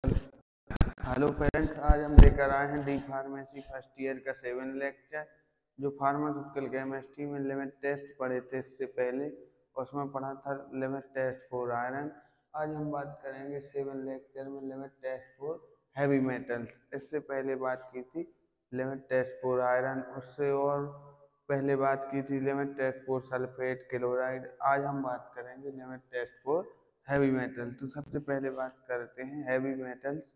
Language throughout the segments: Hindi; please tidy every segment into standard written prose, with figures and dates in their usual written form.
हेलो फ्रेंड्स, आज हम लेकर आए हैं डी फार्मेसी फर्स्ट ईयर का 7 लेक्चर। जो फार्मास्यूटिकल केमिस्ट्री में लिमिट टेस्ट पढ़े थे इससे पहले, उसमें पढ़ा था लिमिट टेस्ट फॉर आयरन। आज हम बात करेंगे 7 लेक्चर में limit test for heavy metals. इससे पहले बात की थी लिमिट टेस्ट फॉर आयरन, उससे और पहले बात की थी limit test for sulphate chloride. आज हम बात करेंगे limit test for heavy metal. तो सबसे पहले बात करते हैं हैवी मेटल्स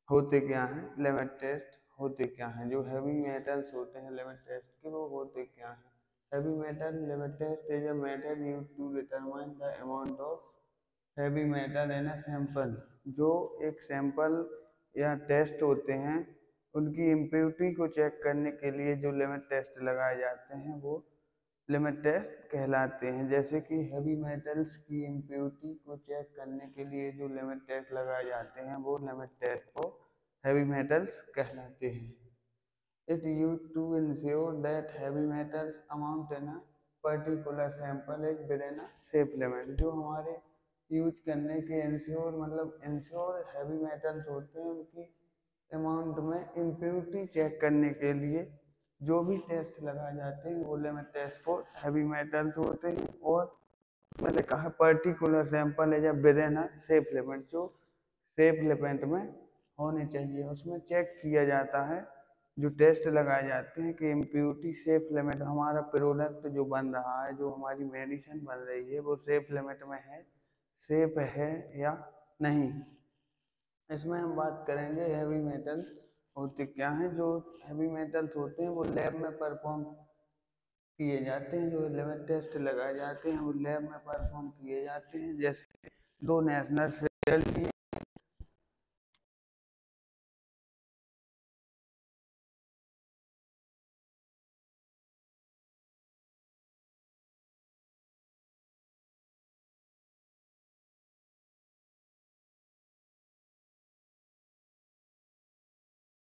होते क्या हैं, लिमिट टेस्ट होते क्या हैं। जो हैवी मेटल्स होते हैं लिमिट टेस्ट के, वो होते क्या हैं। Heavy metal limit test is a method used to determine the amount of heavy metal in a sample. जो एक सैंपल या टेस्ट होते हैं, उनकी इम्प्योरिटी को चेक करने के लिए जो लिमिट टेस्ट लगाए जाते हैं वो लिमिट टेस्ट कहलाते हैं। जैसे कि हैवी मेटल्स की इम्प्योरिटी को चेक करने के लिए जो लिमिट टेस्ट लगाए जाते हैं वो लिमिट टेस्ट को हैवी मेटल्स कहलाते हैं। It used to ensure that heavy metals amount in a particular sample is within a safe limit। जो हमारे यूज करने के इंश्योर मतलब इंश्योर हैवी मेटल्स होते हैं, उनकी अमाउंट में इम्प्योरिटी चेक करने के लिए जो भी टेस्ट लगाए जाते हैं वो limit test for heavy metals होते हैं। और मैंने कहा पर्टिकुलर सैंपल है जब विदिन अ सेफ लिमिट, जो सेफ लिमिट में होने चाहिए, उसमें चेक किया जाता है। जो टेस्ट लगाए जाते हैं कि इम्प्योरिटी सेफ लिमिट, हमारा प्रोडक्ट जो बन रहा है, जो हमारी मेडिसिन बन रही है, वो सेफ लिमिट में है, सेफ है या नहीं। इसमें हम बात करेंगे हैवी मेटल्स होते क्या हैं। जो हैवी मेटल्स होते हैं वो लैब में परफॉर्म किए जाते हैं। जो लिमिट टेस्ट लगाए जाते हैं वो लैब में परफॉर्म किए जाते हैं। जैसे दो नेशनल रिजल्ट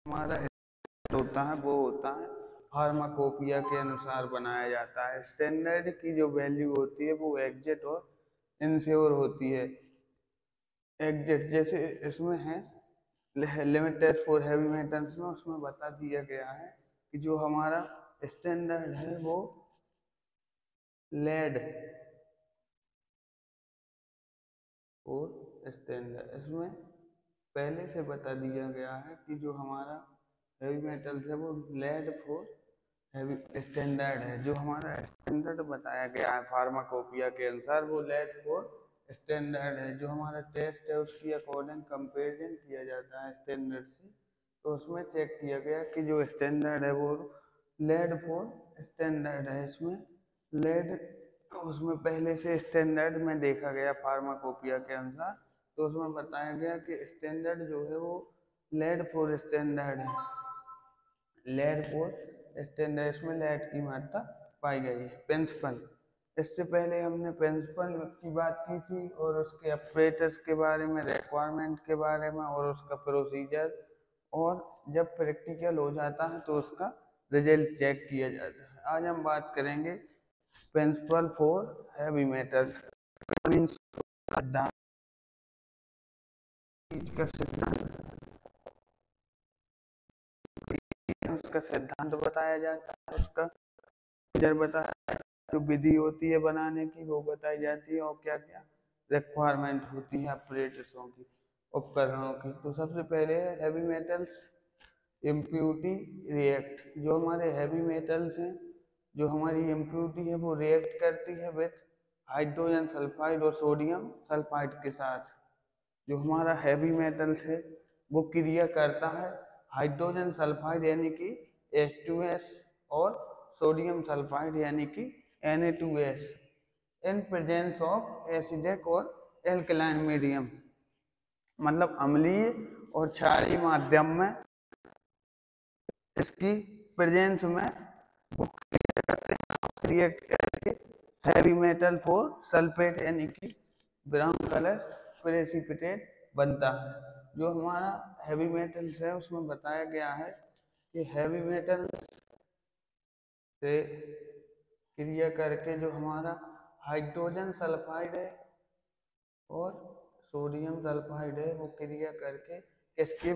हमारा होता है वो होता है फार्माकोपिया के अनुसार बनाया जाता है। स्टैंडर्ड की जो वैल्यू होती है वो एग्जैक्ट और इंश्योर होती है। एग्जैक्ट जैसे इसमें है limit test for heavy metals में, उसमें बता दिया गया है कि जो हमारा स्टैंडर्ड है वो लेड और स्टैंडर्ड, इसमें पहले से बता दिया गया है कि जो हमारा हैवी मेटल्स है वो लेड फॉर हैवी स्टैंडर्ड है। जो हमारा स्टैंडर्ड बताया गया है फार्माकोपिया के अनुसार वो लेड फॉर स्टैंडर्ड है। जो हमारा टेस्ट है उसकी अकॉर्डिंग कंपेरिजन किया जाता है स्टैंडर्ड से। तो उसमें चेक किया गया कि जो स्टैंडर्ड है वो लेड फॉर स्टैंडर्ड है। इसमें लेड उसमें पहले से स्टैंडर्ड में देखा गया फार्माकोपिया के अनुसार, तो उसमें बताया गया कि स्टैंडर्ड जो है वो लेड फॉर स्टैंडर्ड है। लेड फॉर स्टैंडर्ड, इसमें लेड की मात्रा पाई गई है। प्रिंसिपल, इससे पहले हमने प्रिंसिपल की बात की थी और उसके ऑपरेटर्स के बारे में, रिक्वायरमेंट के बारे में और उसका प्रोसीजर, और जब प्रैक्टिकल हो जाता है तो उसका रिजल्ट चेक किया जाता है। आज हम बात करेंगे प्रिंसिपल फॉर हैवी मेटल्स का सिद्धांत, उसका सिद्धांत बताया जाता है, उसका प्रोसीजर बताया, जो विधि होती है बनाने की वो बताई जाती है, और क्या क्या रिक्वायरमेंट होती है ऑपरेटर्सों की, उपकरणों की। तो सबसे पहले है हैवी मेटल्स इम्प्योरिटी रिएक्ट। जो हमारे हैवी मेटल्स हैं, जो हमारी इम्प्योरिटी है वो रिएक्ट करती है विथ हाइड्रोजन सल्फाइड और सोडियम सल्फाइड के साथ। जो हमारा हैवी मेटल्स है वो क्रिया करता है हाइड्रोजन सल्फाइड यानी कि H2S और सोडियम सल्फाइड यानी कि Na2S in presence of acidic और एल्कलाइन मीडियम, मतलब अम्लीय और क्षारीय माध्यम में इसकी प्रेजेंस में रिएक्ट करके हैवी मेटल फॉर सल्फेट यानी कि ब्राउन कलर प्रेसिपिटेट बनता है। जो हमारा हैवी मेटल्स है उसमें बताया गया है कि हैवी मेटल्स से क्रिया करके जो हमारा हाइड्रोजन सल्फाइड है और सोडियम सल्फाइड है वो क्रिया करके किसके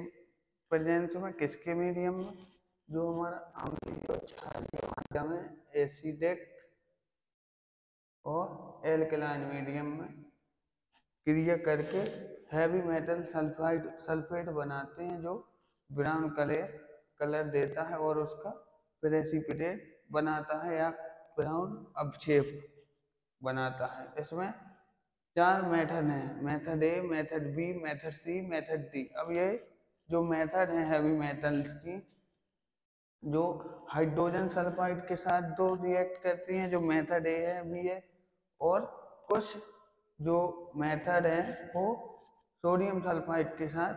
प्रेजेंस में, किसके मीडियम में, जो हमारा अम्लीय और क्षारीय माध्यम है, एसिडिक और एल्कलाइन मीडियम में क्रिया करके हैवी मेटल सल्फेट बनाते हैं, जो ब्राउन कलर देता है और उसका प्रेसिपिटेट बनाता है या ब्राउन अवक्षेप बनाता है। इसमें 4 मेथड हैं, मेथड ए, मेथड बी, मेथड सी, मेथड डी। अब ये जो मेथड है हैवी मेटल्स की, जो हाइड्रोजन सल्फाइड के साथ दो रिएक्ट करती हैं, जो मेथड ए है, बी है, और कुछ जो मेथड है वो सोडियम सल्फाइड के साथ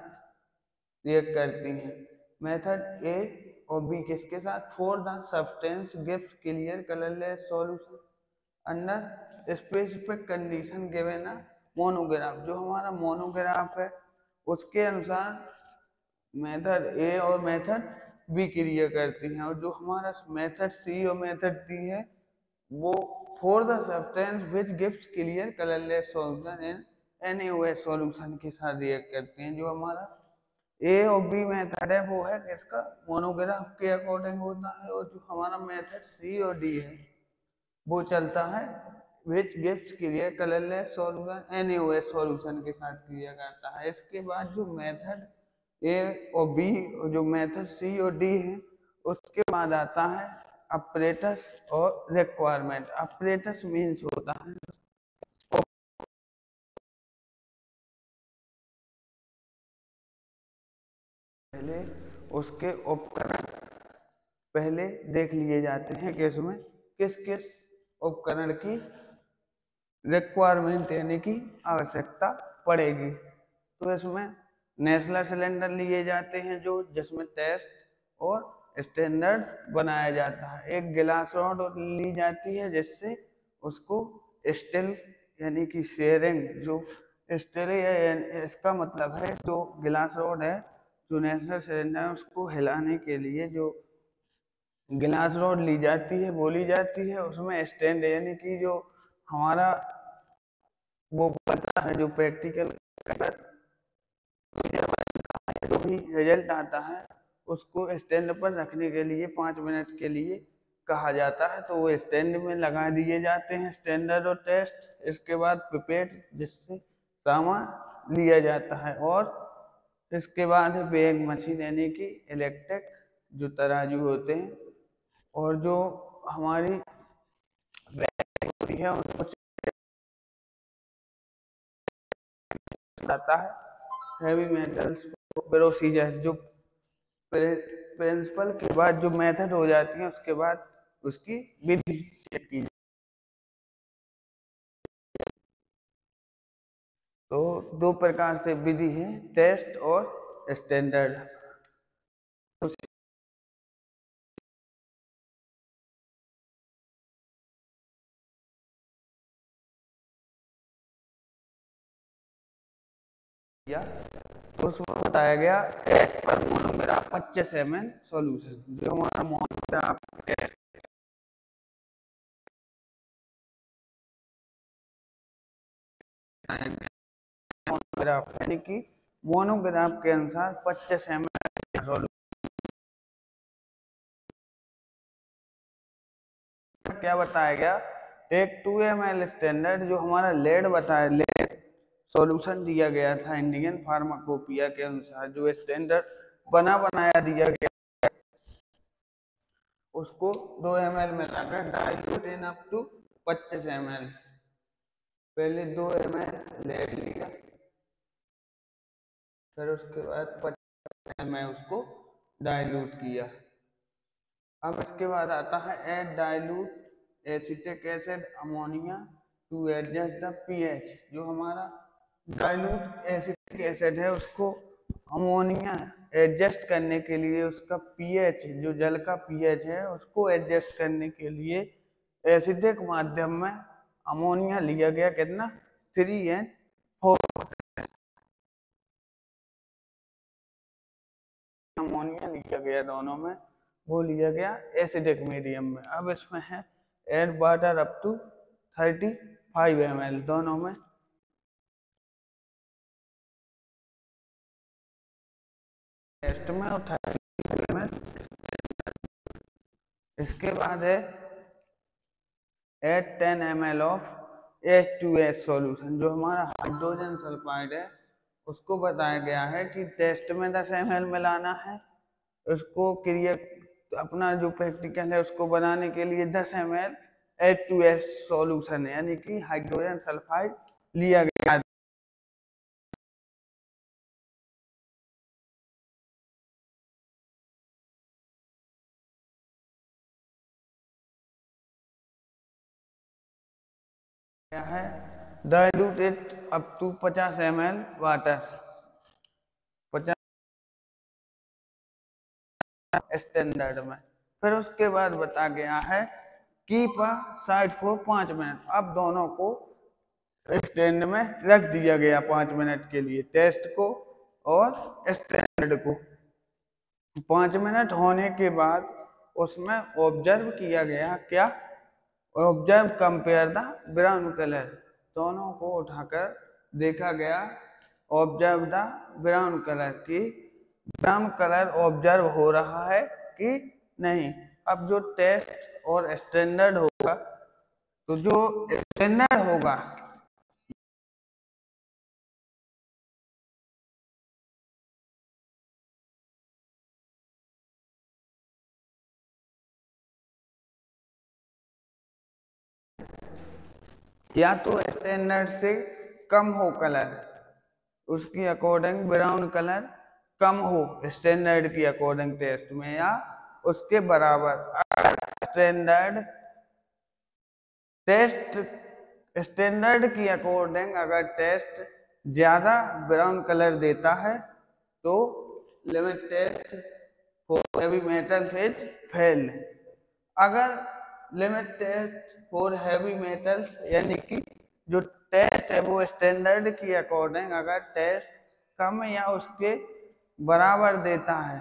रिएक्ट करती हैं। मेथड ए और बी किसके साथ? For the substance gives clear colourless solution under specific condition given a monograph. जो हमारा मोनोग्राफ है उसके अनुसार मेथड ए और मेथड बी क्रिया करती हैं, और जो हमारा मेथड सी और मेथड डी है वो for the substance which gives clear colourless solution in NaOH solution के साथ रिएक्ट करते हैं। जो हमारा ए और बी मेथड है वो है किसका? मोनोग्राफ के अकॉर्डिंग होता है, और जो हमारा मेथड सी और डी है वो चलता है which gives clear colourless solution NaOH solution के साथ क्रिया करता है। इसके बाद जो मेथड ए और बी, जो मेथड सी और डी है, उसके बाद आता है अपरेटस और रिक्वायरमेंट। अपरेटस मीन्स होता है पहले उसके उपकरण पहले देख लिए जाते हैं कि इसमें किस किस उपकरण की रिक्वायरमेंट यानी कि आवश्यकता पड़ेगी। तो इसमें नेशनल सिलेंडर लिए जाते हैं जो जिसमें टेस्ट और स्टैंडर्ड बनाया जाता है। एक गिलास रॉड ली जाती है जिससे उसको स्टिल यानी कि शेयरिंग, जो स्टिल इसका मतलब है जो गिलास रॉड है, जो नेशनल सिलेंडर है उसको हिलाने के लिए जो गिलास रॉड ली जाती है वो ली जाती है। उसमें स्टैंड यानी कि जो हमारा वो बनता है, जो प्रैक्टिकल जो भी रिजल्ट आता है उसको स्टैंड पर रखने के लिए 5 मिनट के लिए कहा जाता है, तो वो स्टैंड में लगा दिए जाते हैं स्टैंडर्ड और टेस्ट। इसके बाद पिपेट जिससे सामान लिया जाता है, और इसके बाद है वेइंग मशीन यानी कि इलेक्ट्रिक जो तराजू होते हैं, और जो हमारी होती है उनको आता है हैवी मेटल्स प्रोसीजर। जो प्रिंसिपल के बाद जो मेथड हो जाती है उसके बाद उसकी विधि चेक की। तो 2 प्रकार से विधि है, टेस्ट और स्टैंडर्ड। तो उसमें बताया गया टेस्ट पर मोनोग्राफ 25 ml सॉल्यूशन। जो हमारा मोनोग्राफ यानी कि मोनोग्राफ के अनुसार 25 ml सॉल्यूशन। क्या बताया गया? Take 2 ml standard. जो हमारा लेड बताया, लेड सॉल्यूशन दिया गया था इंडियन फार्माकोपिया के अनुसार, जो स्टैंडर्ड बनाया दिया गया उसको 2 ml में लाकर dilute in up to 25 ml। पहले 2 ml लेड लिया, फिर उसके बाद 25 ml उसको डाइल्यूट किया। अब इसके बाद आता है add dilute acetic acid ammonia to adjust the pH. जो हमारा डाइल्यूट एसिटिक एसिड है उसको अमोनिया एडजस्ट करने के लिए, उसका पीएच जो जल का पीएच है उसको एडजस्ट करने के लिए एसिडिक माध्यम में अमोनिया लिया गया। कितना? 3N4 अमोनिया लिया गया, दोनों में वो लिया गया एसिडिक मीडियम में। अब इसमें है add water up to 35 ml, दोनों में टेस्ट में और 30 में। इसके बाद है add 10 ml of H2S solution, जो हमारा हाइड्रोजन सल्फाइड है उसको बताया गया है कि टेस्ट में 10 ml मिलाना है। उसको क्रिया अपना जो प्रैक्टिकल है उसको बनाने के लिए 10 ml H2S सॉल्यूशन यानी कि हाइड्रोजन सल्फाइड लिया गया। है diluted up to 50 ml water, 50 standard में। फिर उसके बाद बता गया है कीप साइड फॉर 5 मिनट। अब दोनों को स्टैंड में रख दिया गया 5 मिनट के लिए, टेस्ट को और स्टैंडर्ड को। 5 मिनट होने के बाद उसमें ऑब्जर्व किया गया, क्या observe compare the brown colour, दोनों को उठाकर देखा गया ऑब्जर्व द ब्राउन कलर की ब्राउन कलर ऑब्जर्व हो रहा है कि नहीं। अब जो टेस्ट और स्टैंडर्ड होगा, तो जो स्टैंडर्ड होगा या तो स्टैंडर्ड से कम हो कलर, उसकी अकॉर्डिंग ब्राउन कलर कम हो स्टैंडर्ड की अकॉर्डिंग टेस्ट में, या उसके बराबर। अगर स्टैंडर्ड की अकॉर्डिंग अगर टेस्ट ज्यादा ब्राउन कलर देता है तो limit test for heavy metals is fail. अगर limit test for heavy metals यानी कि जो टेस्ट है वो स्टैंडर्ड की अकॉर्डिंग अगर टेस्ट कम या उसके बराबर देता है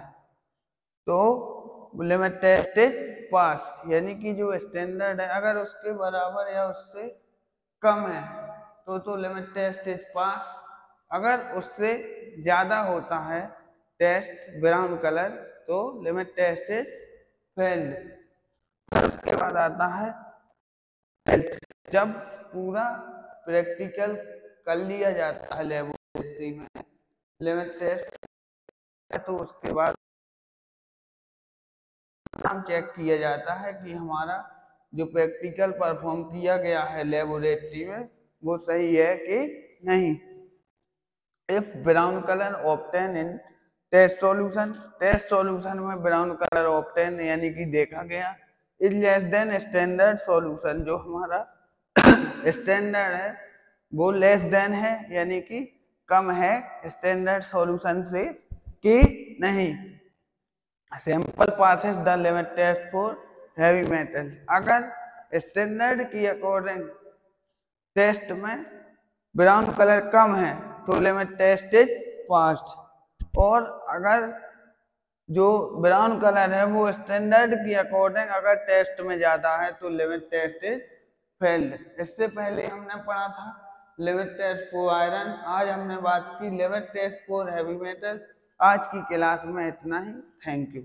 तो लिमिट टेस्ट इज पास, यानी कि जो स्टैंडर्ड है अगर उसके बराबर या उससे कम है तो लिमिट टेस्ट इज पास। अगर उससे ज्यादा होता है टेस्ट ब्राउन कलर तो लिमिट टेस्ट इज फेल्ड। उसके बाद आता है जब पूरा प्रैक्टिकल कर लिया जाता है लेबोरेटरी में लिमिट टेस्ट, तो उसके बाद नाम चेक किया जाता है कि हमारा जो प्रैक्टिकल परफॉर्म किया गया है लेबोरेटरी में वो सही है कि नहीं। If brown colour obtain in test solution में ब्राउन कलर ऑब्टेन यानी कि देखा गया is less than standard solution, जो हमारा स्टैंडर्ड है वो लेस देन है यानी कि कम है स्टैंडर्ड सॉल्यूशन से कि नहीं। Sample passes the limit test for heavy metal. अगर स्टैंडर्ड की अकॉर्डिंग टेस्ट में ब्राउन कलर कम है तो लिमिट टेस्ट इज पास्ड, और अगर जो ब्राउन कलर है वो स्टैंडर्ड की अकॉर्डिंग अगर टेस्ट में ज्यादा है तो लिमिट टेस्ट इज फेल्ड। इससे पहले हमने पढ़ा था लिमिट टेस्ट फॉर आयरन, आज हमने बात की limit test for heavy metal. आज की क्लास में इतना ही। Thank you.